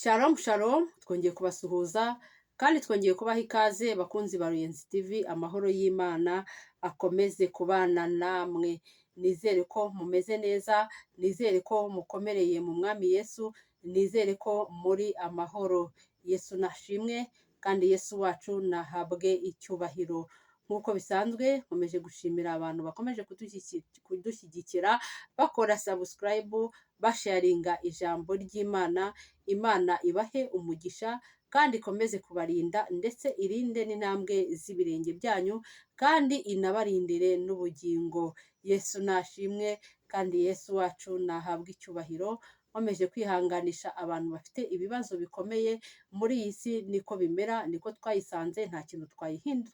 Shalom shalom, twongeye kubasuhuza kandi twongeye kubaha ikaze bakunzi ba Ruyenzi TV. Amahoro y'Imana akomeze kubana namwe. Nizere ko mumeze neza, nizere ko mukomereye mu Mwami Yesu, nizere ko muri amahoro. Yesu nashimwe kandi Yesu wacu nahabwe icyubahiro. Nk'uko bisanzwe nkomeje gushimira abantu bakomeje kudushyigikira bakora subscribe, basharinga ijambo ry'Imana. Imana ibahe umugisha kandi ikomeze kubarinda ndetse irinde n'intambwe z'ibirenge byanyu kandi inabarindire n'ubugingo. Yesu nashimwe kandi Yesu wacu nahabwe icyubahiro. Nkomeje kwihanganisha abantu bafite ibibazo bikomeye muri iyi si. Niko bimera, niko twayisanze, nta kintu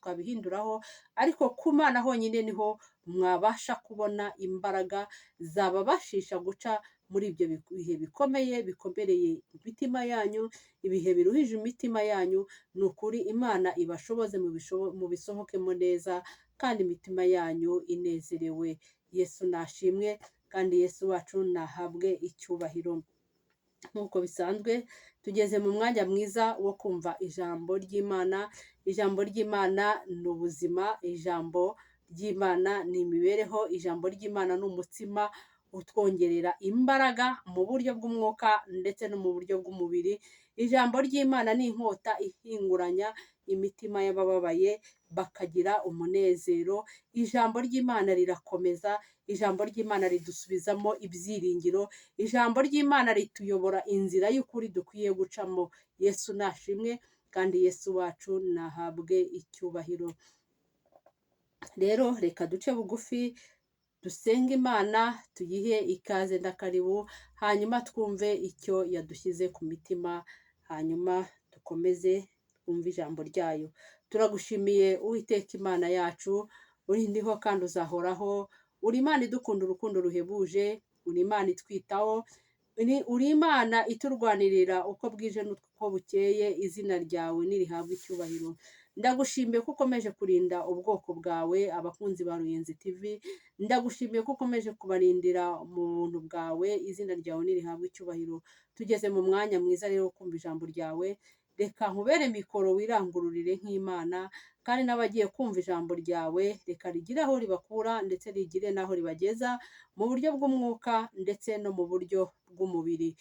twabihinduraho, ariko ku Mana honyine niho mwabasha kubona imbaraga zababashisha guca muri ibyo bihe bikomeye bikomereye imitima yanyu, ibihe biruhije imitima yanyu. Ni ukuri Imana ibashoboze mubisohokemo neza kandi imitima yanyu inezerewe. Yesu nashimwe kandi Yesu wacu nahabwe icyubahiro. Nk'uko bisanzwe tugeze mu mwanya mwiza wo kumva ijambo ry'Imana. Ijambo ry'Imana ni ubuzima, ijambo ry'Imana ni imibereho, ijambo ry'Imana ni umutsima utwongerera imbaraga mu buryo bw'umwuka ndetse no mu buryo bw'umubiri. Ijambo ry'Imana ni inkota ihinguranya imitima y'abababaye bakagira umunezero. Ijambo ry'Imana rirakomeza, ijambo ry'Imana ridusubizamo ibyiringiro, ijambo ry'Imana rituyobora inzira y'ukuri dukwiye gucamo. Yesu nashimwe kandi Yesu wacu nahabwe icyubahiro. Rero reka duce bugufi dusenge Imana, tuyihe ikaze n'akaribu, hanyuma twumve icyo yadushyize ku mitima, hanyuma dukomeze twumve ijambo ryayo. Turagushimiye Uwiteka Imana yacu, uri ndiho kandi uzahoraho. Uri Imana idukunda urukundo ruhebuje, uri Imana itwitaho, uri Imana iturwanirira uko bwije n'uko bukeye. Izina ryawe nirihabwe icyubahiro. Ndagushimiye ko ukomeje kurinda ubwoko bwawe, abakunzi ba Ruyenzi TV. Ndagushimiye ko ukomeje kubarindira mu buntu bwawe. Izina ryawe nirihabwe icyubahiro. Tugeze mu mwanya mwiza rero wo kumva ijambo ryawe. Reka nkubere mikoro wirangururire nk'Imana, kandi n'abagiye kumva ijambo ryawe reka rigire aho ribakura ndetse rigire n'aho ribageza, mu buryo bw'umwuka ndetse no mu buryo bw'umubiri.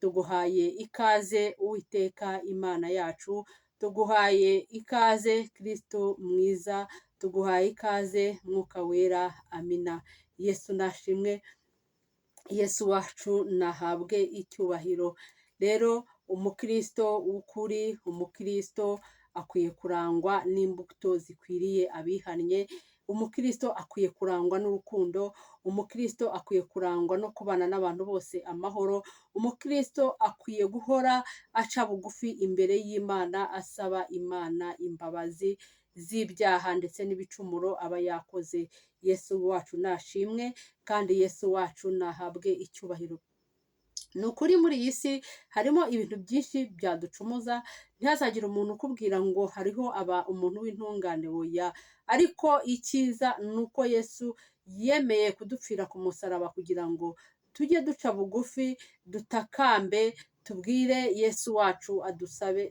Tuguhaye ikaze Uwiteka Imana yacu, tuguhaye ikaze Kristo mwiza, tuguhaye ikaze Mwuka Wera. Amina. Yesu nashimwe, Yesu wacu nahabwe icyubahiro. Rero umukristo w'ukuri, umukristo akwiye kurangwa n'imbuto zikwiriye abihannye. Umukristo akwiye kurangwa n'urukundo, umukristo akwiye kurangwa no kubana n'abantu bose amahoro. Umukristo akwiye guhora aca bugufi imbere y'Imana, asaba Imana imbabazi z'ibyaha ndetse n'ibicumuro aba yakoze. Yesu wacu nashimwe kandi Yesu wacu nahabwe icyubahiro. Ni ukuri muri iyi si harimo ibintu byinshi byaducumuza. Ntihazagire umuntu ukubwira ngo hariho umuntu w'intungane, oya. Ariko icyiza ni uko Yesu yemeye kudupfira ku musaraba kugira ngo tujye duca bugufi, dutakambe, tubwire Yesu wacu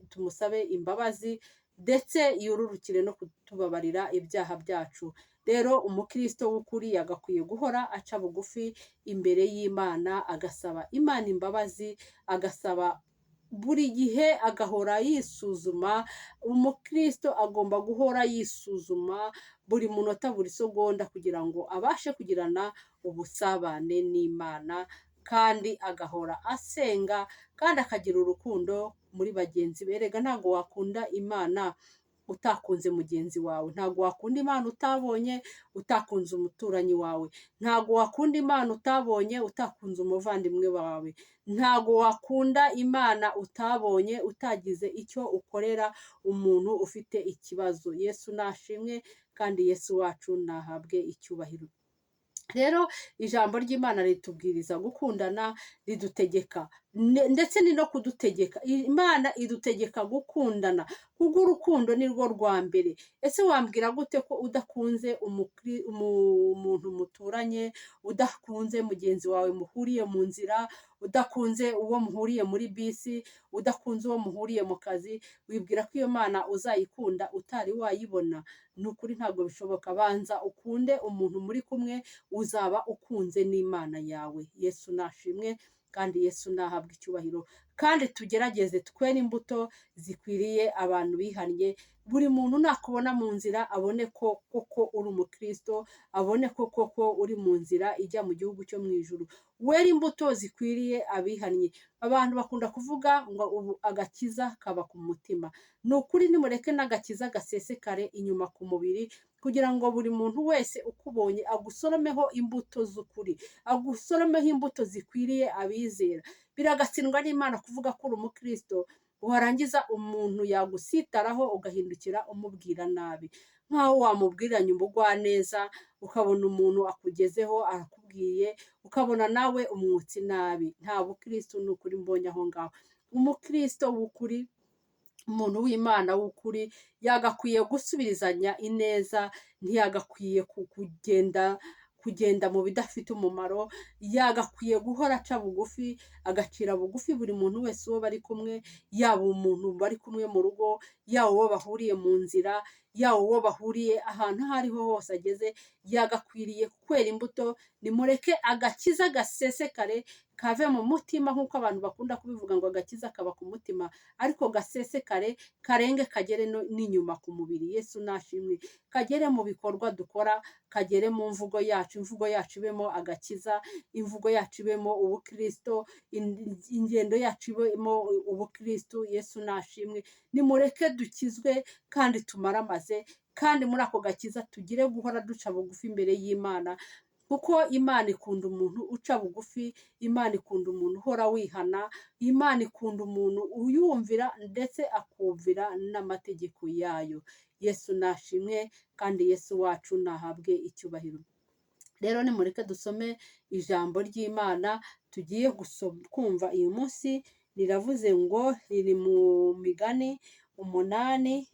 tumusabe imbabazi ndetse yururukire no kutubabarira ibyaha byacu. Rero umukristo w'ukuri yagakwiye guhora aca bugufi imbere y'Imana, agasaba Imana imbabazi, agasaba buri gihe, agahora yisuzuma. Umukristo agomba guhora yisuzuma buri munota, buri segonda, kugira ngo abashe kugirana ubusabane n'Imana, kandi agahora asenga kandi akagira urukundo muri bagenzi be. Erega ntabwo wakunda Imana utakunze mugenzi wawe, ntabwo wakunda Imana utakunze umuturanyi wawe, ntabwo wakunda Imana utakunze umuvandimwe wawe, ntabwo wakunda Imana utagize icyo ukorera umuntu ufite ikibazo. Yesu nashimwe kandi Yesu wacu nahabwe icyubahiro. Rero ijambo ry'Imana ritubwiriza gukundana, ridutegeka ndetse ni no kudutegeka. Imana idutegeka gukundana kuko urukundo ni rwo rwa mbere. Ese wambwira gute ko udakunze umuntu muturanye, udakunze mugenzi wawe muhuriye mu nzira, udakunze uwo muhuriye muri bisi, udakunze uwo muhuriye mu kazi, wibwira ko iyo Mana uzayikunda utari wayibona? Ni ukuri ntabwo bishoboka. Banza ukunde umuntu muri kumwe, uzaba ukunze n'Imana yawe. Yesu nashimwe kandi Yesu nahabwa icyubahiro. Kandi tugerageze twere imbuto zikwiriye abantu bihannye. Buri muntu nakubona mu nzira abone ko koko uri umukristo, abone ko koko uri mu nzira ijya mu gihugu cyo mu ijuru. Wera imbuto zikwiriye abihannye. Abantu bakunda kuvuga ngo ubu agakiza kaba ku mutima. Ni ukuri nimureke n'agakiza gasesekare inyuma ku mubiri, kugira ngo buri muntu wese ukubonye agusoromeho imbuto z'ukuri, agusoromeho imbuto zikwiriye abizera. Biragatsindwa n'Imana kuvuga ko uri umukristo, warangiza umuntu yagusitaraho ugahindukira umubwira nabi, nk'aho wamubwiranye ubugwaneza, ukabona umuntu akugezeho arakubwiye, ukabona nawe umwutsi nabi. Nta bukristo ni ukuri mbonye aho ngaho. Umukristo w'ukuri, umuntu w'Imana w'ukuri, yagakwiye gusubirizanya ineza, ntiyagakwiye kugenda mu bidafite umumaro. Yagakwiye guhora aca bugufi, agacira bugufi buri muntu wese uwo bari kumwe, yaba umuntu bari kumwe mu rugo, yaba uwo bahuriye mu nzira, yaba uwo bahuriye ahantu aho ariho hose ageze. Yagakwiriye kwera imbuto. Nimureke agakiza gasesekare kave mu mutima, nk'uko abantu bakunda kubivuga ngo agakiza kaba ku mutima, ariko gasesekare karenge kagere n'inyuma ku mubiri. Yesu nashimwe. Kagere mu bikorwa dukora, kagere mu mvugo yacu. Imvugo yacu ibemo agakiza, imvugo yacu ibemo ubukristo, ingendo yacu ibemo ubukristo. Yesu nashimwe. Nimureke dukizwe kandi tumaramaze, kandi muri ako gakiza tugire guhora duca bugufi imbere y'Imana, kuko Imana ikunda umuntu uca bugufi. Imana ikunda umuntu uhora wihana. Imana ikunda umuntu uyumvira ndetse akumvira n'amategeko yayo. Yesu nashimwe kandi Yesu wacu nahabwe icyubahiro. Rero nimureke dusome ijambo ry'Imana tugiye kumva uyu munsi. Riravuze ngo, riri mu Migani 8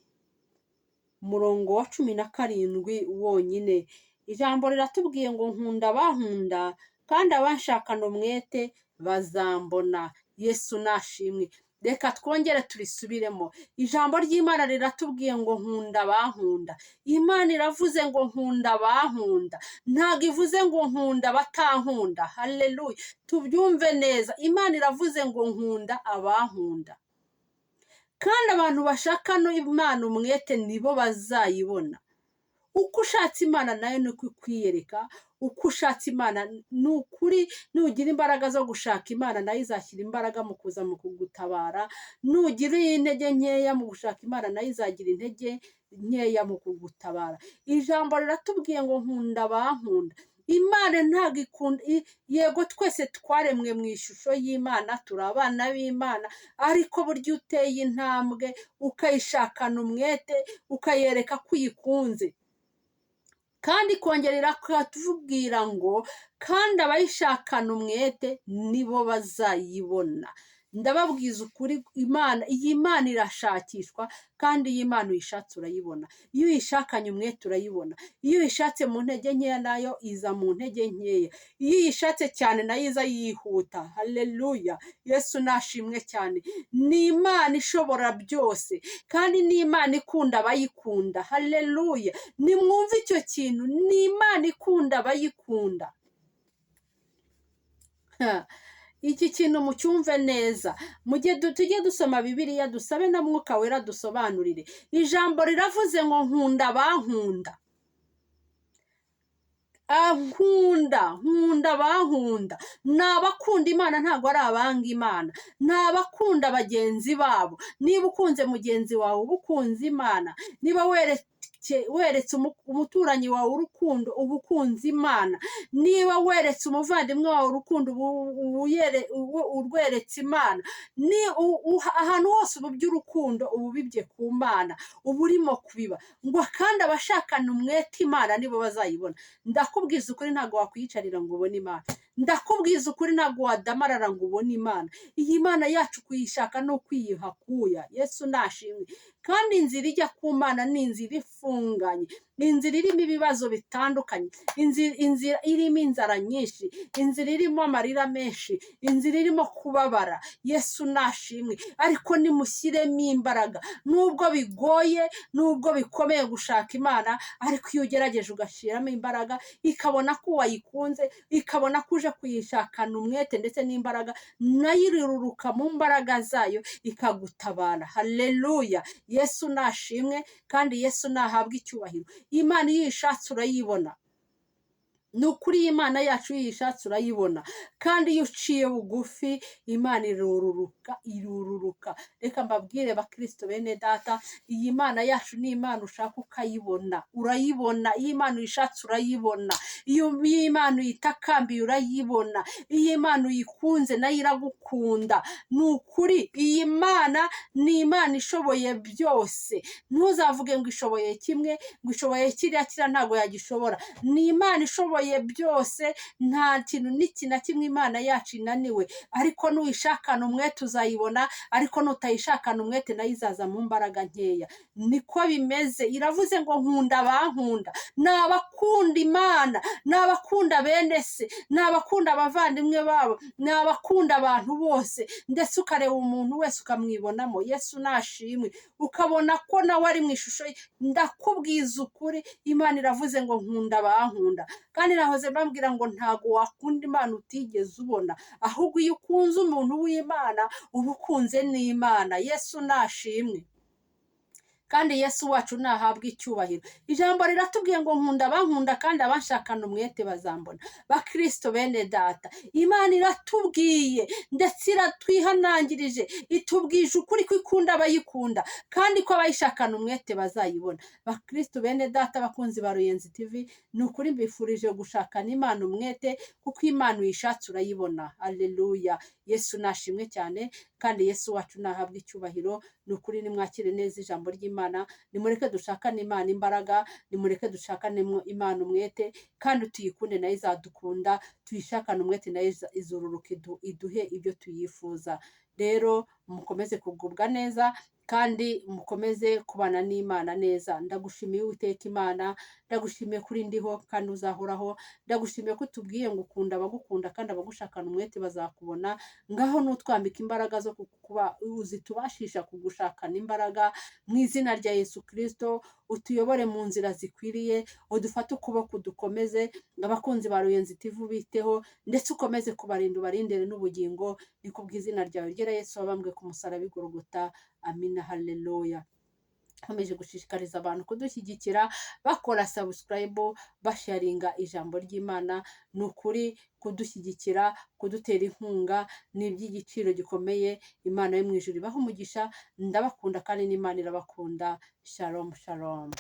umurongo wa 17 wonyine. Ijambo riratubwiye ngo, nkunda abankunda kandi abanshakana umwete bazambona. Yesu nashimwe. Reka twongere turisubiremo. Ijambo ry'Imana riratubwiye ngo nkunda abankunda. Imana iravuze ngo nkunda abankunda, ntabwo ivuze ngo nkunda batankunda. Haleluya. Tubyumve neza. Imana iravuze ngo nkunda abankunda, kandi abantu bashakana Imana umwete nibo bazayibona. Uko ushatse Imana nayo ni uko ikwiyereka. Uko ushatse Imana ni ukuri. Nugira imbaraga zo gushaka Imana, nayo izashyira imbaraga mu kuza mu kugutabara. Nugira intege nkeya mu gushaka Imana, nayo izagira intege nkeya mu kugutabara. Ijambo riratubwiye ngo nkunda abankunda. Imana ntabwo ikunda, yego twese twaremwe mu ishusho y'Imana, turi abana b'Imana, ariko burya uteye intambwe ukayishakana umwete, ukayereka ko uyikunze, kandi kongerera katubwira ngo kandi abayishakana umwete nibo bazayibona. Ndababwiza ukuri, iyi Mana irashakishwa, kandi iyi Mana uyishatse urayibona. Iyo uyishakanye umwete urayibona. Iyo uyishatse mu ntege nkeya, nayo iza mu ntege nkeya. Iyo uyishatse cyane, nayo iza yihuta. Haleluya. Yesu nashimwe cyane. Ni Imana ishobora byose, kandi ni Imana ikunda abayikunda. Haleluya. Nimwumve icyo kintu. Ni Imana ikunda abayikunda. Iki kintu mucyumve neza. Mugihe tujye dusoma Bibiliya, dusabe na Mwuka Wera dusobanurire. Ijambo riravuze ngo nkunda abankunda. Nkunda abankunda. Ni abakunda Imana, ntabwo ari abanga Imana. Ni abakunda bagenzi babo. Niba ukunze mugenzi wawe, uba ukunze Imana. Niba weretse umuturanyi wawe urukundo, uba ukunze Imana. Niba weretse umuvandimwe wawe urukundo, urweretse Imana. Ahantu hose ubu by'urukundo ubu bibye ku Mana, ubu urimo kubiba. Ngo kandi abashakana umwete Imana nibo bazayibona. Ndakubwiza ukuri, ntabwo wakwiyicarira ngo ubone Imana. ndakubwiza ukuri ntabwo wadamarara ngo ubone imana. Iyi mana yacu kuyishaka no kwiyihakuya. Yesu nashimwe. Kandi inzira ijya ku mana ni inzira ifunganye, inzira irimo ibibazo bitandukanye, inzira irimo inzara nyinshi, inzira irimo amarira menshi, inzira irimo kubabara. Yesu nashimwe. Ariko nimushyiremo imbaraga, nubwo bigoye, nubwo bikomeye gushaka imana, ariko iyo ugerageje ugashyiramo imbaraga, ikabona ko wayikunze, ikabona ko uje kuyishakana umwete ndetse n'imbaraga, nayo iriruruka mu mbaraga zayo ikagutabara. Haleluya. Yesu nashimwe. Kandi Yesu nahabwa icyubahiro. Imana iyo uyishatse urayibona. Ni ukuri Imana yacu iyo uyishatse urayibona. Kandi iyo uciye bugufi Imana irururuka. Reka mbabwire bakristo bene data, iyi Mana yacu ni Imana ushaka ukayibona, urayibona. Iyo Imana uyishatse urayibona. Iyo Imana uyitakambiye urayibona. Iyo Imana uyikunze nayo iragukunda. Ni ukuri iyi Mana ni Imana ishoboye byose. Ntuzavuge ngo ishoboye kimwe, ngo ishoboye kiriya ntabwo yagishobora. Ni Imana ishoboye byose, nta kintu n'iki na kimwe Imana yacu inaniwe. Ariko nuyishakana umwete uzayibona, ariko nutayishakana umwete nayo izaza mu mbaraga nkeya. Niko bimeze. Iravuze ngo nkunda abankunda. Ni abakunda Imana, ni abakunda bene se, ni abakunda abavandimwe babo, ni abakunda abantu bose, ndetse ukareba umuntu wese ukamwibonamo. Yesu nashimwe. Ukabona ko nawe ari mu ishusho ye. Ndakubwiza ukuri Imana iravuze ngo nkunda abankunda. Kandi nahoze mbabwira ngo ntago wakunda Imana utigeze ubona, ahubwo iyo ukunze umuntu w'Imana uba ukunze n'Imana. Yesu nashimwe. Kandi Yesu wacu nahabwa icyubahiro. Ijambo riratubwiye ngo nkunda abankunda kandi abanshakana umwete bazambona. Bakristo bene data, Imana iratubwiye ndetse iratwihanangirije, itubwije ukuri ko ikunda abayikunda kandi ko abayishakana umwete bazayibona. Bakristo bene data bakunzi ba Ruyenzi TV, ni ukuri mbifurije gushakana Imana umwete, kuko Imana uyishatse urayibona. Haleluya. Yesu nashimwe cyane. Kandi Yesu wacu nahabwa icyubahiro. Ni ukuri nimwakire neza ijambo ry'Imana. Nimureke dushakane Imana imbaraga, nimureke dushakane Imana umwete, kandi tuyikunde nayo izadukunda. Tuyishakane umwete nayo izururuka iduhe ibyo tuyifuza. Rero mukomeze kugubwa neza kandi mukomeze kubana n'Imana neza. Ndagushimiye Uwiteka Imana, ndagushimiye kuri ndiho kandi uzahoraho. Ndagushimiye ko tubwiye ngo ukunda abagukunda kandi abagushakana umwete bazakubona. Ngaho nutwambika imbaraga zo kuba uzitubashisha kugushakana imbaraga, mu izina rya Yesu Kristo. Utuyobore mu nzira zikwiriye, udufate ukuboko dukomeze. Abakunzi ba Ruyenzi TV biteho, ndetse ukomeze kubarinda, ubarindire n'ubugingo. Ni kubw'izina ryawe ryera Yesu wabambwe ku musaraba i Golgotha. Amina. Haleluya. Nkomeje gushishikariza abantu kudushyigikira bakora subscribe, basharinga ijambo ry'Imana. Ni ukuri kudushyigikira, kudutera inkunga ni iby'igiciro gikomeye. Imana yo mu ijuru ibaha umugisha. Ndabakunda kandi n'Imana irabakunda. Shalom shalom.